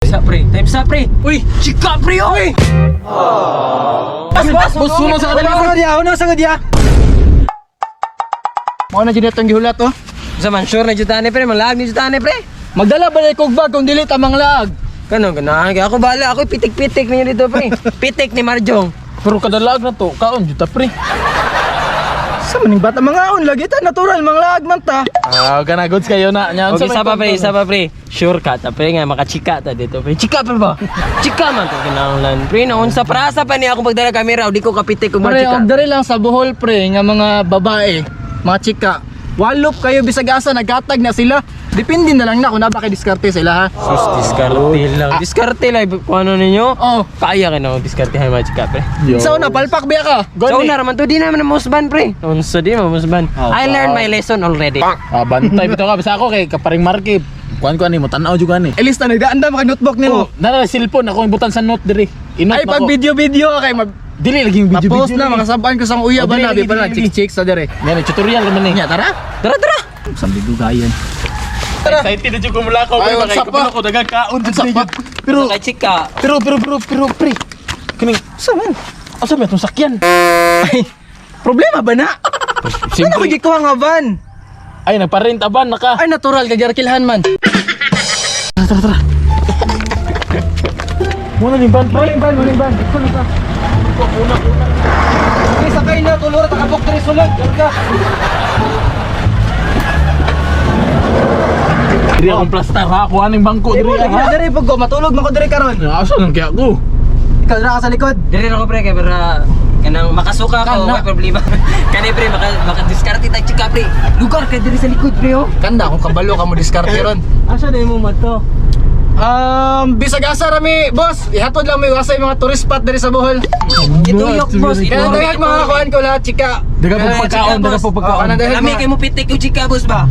Sa pre, time sa pre. Uy, chika pre oy. Boss, sunod sa kanila. Una sa kadya. Mo na jud itong gihulat oh. Sa man sure na jutane pre, malag ni jutane pre. Magdala ba kog bag kung dili ta manglaag? Kano ganahan kay ako bala, ako pitik-pitik niyo dito pre. Pitik ni Marjong. Pero kadalaag na to, kaon jud ta pre. Sa maning bata mga on lagi ta natural manglaag man ta. Ah, kana goods kayo na. Nya Okay, isa pa pre. Sure ka ta pre nga makachika ta dito pre. Chika pa ba? Chika man to kinahanglan. Pre naon sa prasa pa ni ako pagdala kamera, di ko kapitik kung Pre, chika. order lang sa Bohol pre nga mga babae, mga chika. Walop kayo bisag asa nagkatag na sila. Depende na lang na kung naba kay diskarte sila ha. Sus, diskarte lang. Diskarte lang kung ano ninyo. Oh, Kaya ka na diskarte hay mga chika pre. sa una palpak biya ka. So na raman to di naman na musban pre. Unsa di mo musban. Oh, I learned my lesson already. Bantay bitaw ka bisa ako kay kaparing markip. Kuan ko ani mo tan-aw jud ani. Elista nagdaanda maka notebook nimo. Nara cellphone ako ibutan sa note diri. Inot Ay pag video kay mag dili lagi yung video. post na makasabaan ko sang uya ba na di pa na chick sa dire. Yan tutorial man ni. Nya tara. Tara. Sa bidugayan. Excited na jud ko mula ko Ay, kay what's up, kapila ko dagang kaon jud sa Pero kay chika. Pero pre. Kining Sa man. asa ba itong sakyan? Ay, problema ba na? Ano ko Siyempre. gikuha nga van? Ay nagparent aban naka. Ay natural kay kilhan man. Tara. Muna ni ban pre. Muling ban. Sulod ka. Una. Okay, sakay na tulura takabok diri sulod. Ka. Diri akong plastar ha. Kuha ning bangko diri Diri ha. diri pag ko matulog man ko diri karon. Asa nang kaya ko? Ikaw dira ka sa likod. Diri na ko pre kay para kanang makasuka ko, Kana. may problema. Kani pre maka-diskarte ta chika pre. Lugar kay diri sa likod pre oh. Kanda kung kabalo ka mo diskarte ron. Asa na mo mato? Bisag asa rami, boss. Ihatod lang may wasay mga tourist spot diri sa Bohol. Ituyok boss, Kaya dahil mga kuan ko lahat chika. Daga po pagkaon, daga po pagkaon. Lami kay mo pitik yung chika boss ba?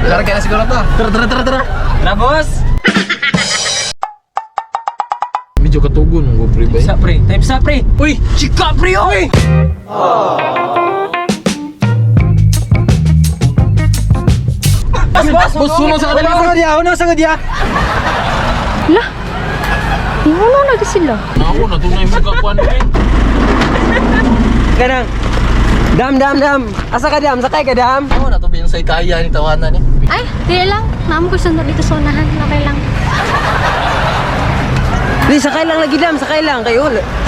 Larga na siguro to. Tara. Na boss. Medyo katugon ng GoPro ba? Sa pre, time sa pre. Uy, chika pre oy. Boss, sunod sa kanila. Una sa kadya. Lah, wala lagi sila. Ako na tunay mo kakuan ni. Kanang Dam. Asa ka dam? Sakay ka dam? Ako na to yung say kaya ni tawanan ni. Ay, di lang. Naam ko sunod dito sa unahan. Okay lang. Di sakay lang lagi dam, sakay lang kayo.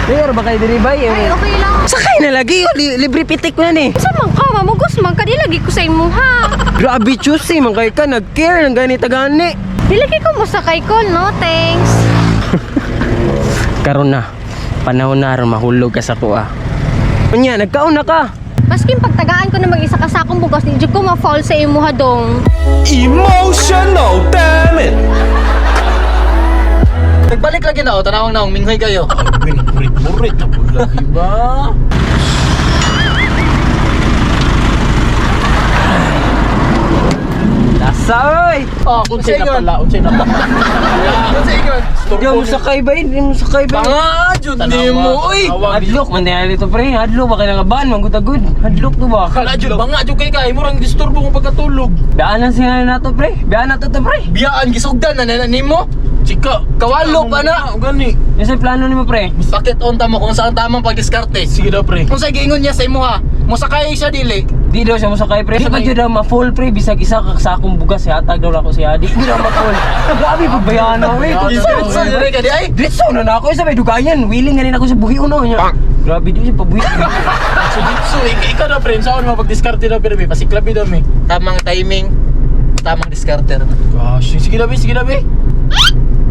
Layer ba kayo diri bay? Ay, okay lang. Sakay na lagi, libre pitik ko na ni. Sa mga ka, mamugos, magkadi lagi ko sa imo ha. Grabe choosy, man kay ka nag-care ng ganito gani. Di lagi ko masakay ko, no? Thanks. Karon na, panahon na ron mahulog ka sa kuha. Unya, nagkaon na ka. Maskin pagtagaan ko na mag-isa ka sa akong bugas, di ko ma-fall sa imo ha dong. Emotional, damn it! Nagbalik lagi na o, tanawang naong minghoy kayo. Murit na po lagi ba? Lasa oy. Unsay na pala. Sa ingon. Di mo sakay ba? Di mo sakay ba? Jud di mo oy. Hadlok man dahil ito pre, hadlok ba kaya ngaban, manggutagod. Hadlok to ba? Kala jud banga jud kay murang disturbo kung pagkatulog. Daanan siya na to pre. Daanan na to pre. Biyaan gisugdan na nimo. Chika, Kawalo pa na. Gani. Yung sa plano nimo pre. Bakit onta mo kung saan tamang pagdiskarte? Sige daw pre. Kung sa giingon niya sa imo ha, musakay siya dili. Di daw siya masakay pre. Di ba daw ma-full pre bisag isa ka sa akong bugas hatag daw ako siya. Di daw ma-full. Grabe pagbayan na we. Sa dire ka di ay. Dritso na ako isa may dugayan. Willing nga rin ako sa buhi uno niya. Grabe di siya pabuhi. So ikaw daw pre, saan mo pagdiskarte daw pero may pasiklabi daw may. Tamang timing, tamang diskarte. Gosh, sige daw be.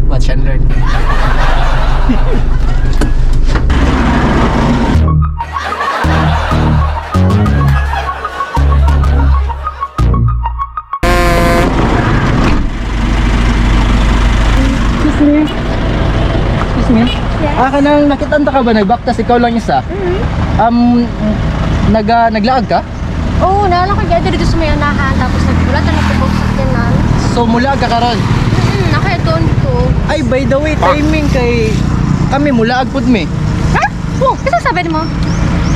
Watch and learn. Excuse me? Yeah. Kanang nakitanta ka ba nagbaktas ikaw lang isa? Naglaag ka? Oo, naalala ko dito sa may unahan. Tapos nagbulat na nagpapag sa kinan. So mula ka karon. Nakayatun ko. Ay by the way, timing kay kami mula agpud mi. Ha? Oh, kasi sabi mo?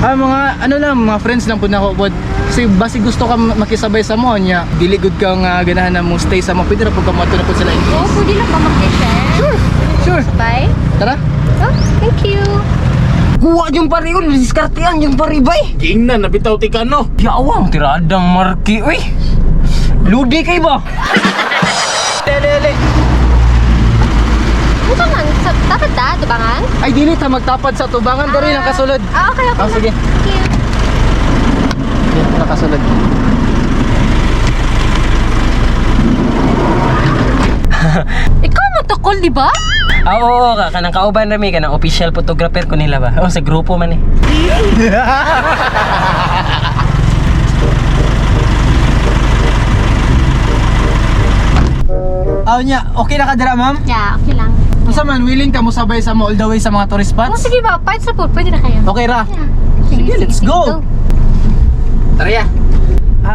Mga ano lang, mga friends lang po na ako pod. Kasi basi gusto ka makisabay sa mo niya. Dili good ka nga ganahan na mo stay sa mo. Pwede ra po ka mato na po sila Oo, English. pwede lang ba mag-share? Sure. Bye. Tara. Oh, thank you. Kuha yung pari yun, diskartean yung pari bay. Giingnan, nabitaw ti ka no. Yawang tiradang marki, uy. Ludi kay ba? Lele. Ito man, dapat da, tubangan? Ay dili ta magtapad sa tubangan diri ang kasulod. Okay, okay. Ah, sige. Thank you. Dito na kasulod. Ikaw matukol, di ba? Oo, kanang kauban rami, kanang official photographer ko nila ba? Oh, sa grupo man eh. Aw niya, okay na ka dira, ma'am? Yeah, okay lang. Unsa man willing ka mo sabay sa mo all the way sa mga tourist Oh, spots? sige ba, part sa food, pwede na kayo. Okay ra. Yeah. Sige, let's go. Tara ya.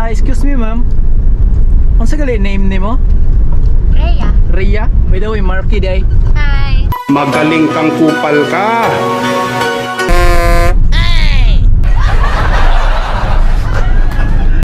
Excuse me, ma'am. Unsa gali name nimo? Rhea. Rhea. By the way, Marky day. Hi. Magaling kang kupal ka.